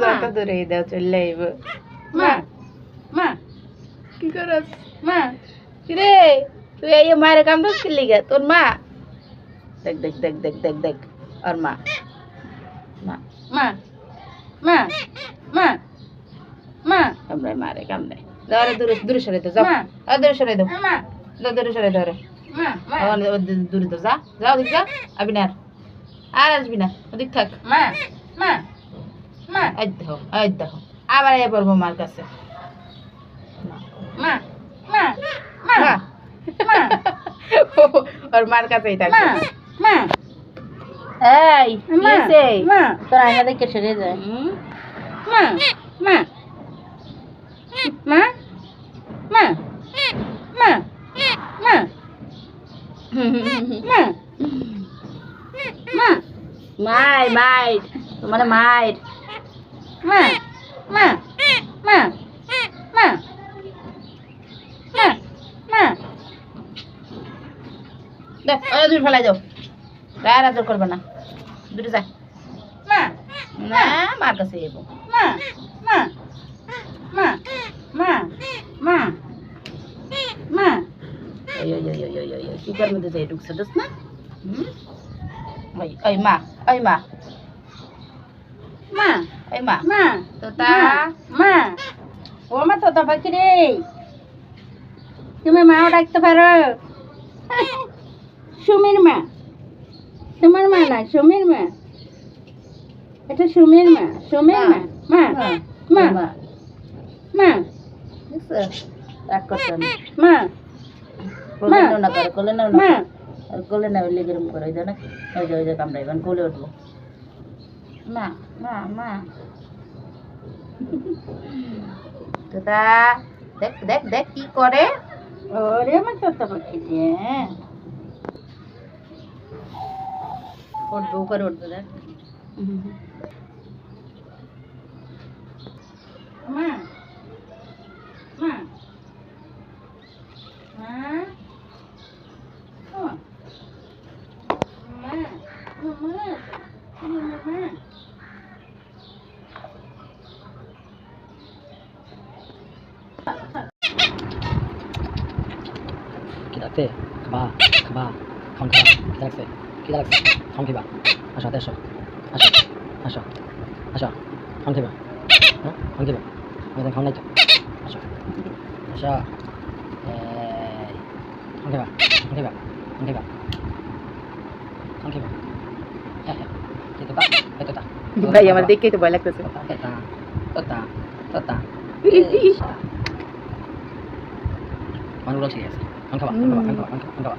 যত দূরে দাও চলে আইব মা মা কি করস মা রে তুই এই মায়ের কাম তো কি লিগা তোর মা দেখ দেখ দেখ দেখ দেখ দেখ আর মা মা মা মা মা মা কামড়ায় মারে কামড়ায় ধরে দূরে দূরে সরে তো যাও আর দূরে সরে দাও মা দূরে সরে ধরে মা দূরে তো যা যাও দিক যা আবি না আর আসবি না ওদিক থাক মা মা মা এই দেখো আবার এ পড়বো মার কাছে মা মা মা মা ওর মার কাছেই থাকবে মা এই কিছে মা তোর আয়না দেখে সরে যায় মা মা মা মা মা মা মা মা মাই মাই তোমার মাই মা মা মা মা মা মা দেখ ওরা দূর ফেলাই দাও গায়ের আদর করবে না দূরে যা মা না মার কাছে যাবো মা মা মা মা মা মা ওই ওই ওই ওই ওই ওই কুকার মধ্যে যাই ঢুকছে দোস না ওই ওই মা ওই মা মা ওই মা মা তোতা মা ও মা তোতা পাখি রে তুমি মাও ডাকতে পারো সুমির মা তোমার মা না সুমির মা এটা সুমির মা সুমির মা মা মা মা রাগ করছো মা কোলে নাও না করে কোলে নাও না আর কোলে নাও লেগে রুম করে দাও না ওই যে কামড়াইবেন কোলে উঠবো মা মা মা তোতা দেখ দেখ দেখ কি করে ওরে আমার তোতা পাখি যে উঠবে উপরে উঠবে দেখ মা মা Kita keba, keba, kawan keba, kita lagi, kawan keba, asal asal, asal, asal, asal, kawan keba, kawan keba, kita kawan lagi, asal, asal, kawan keba, kawan keba, kawan keba, kawan keba, ya, itu tak, itu tak. ভাই আমার দেখেই তো ভয় লাগতেছে Tota, tota, tota. Kawan ulang sih ya. Kawan keba, kawan keba, kawan keba, kawan keba.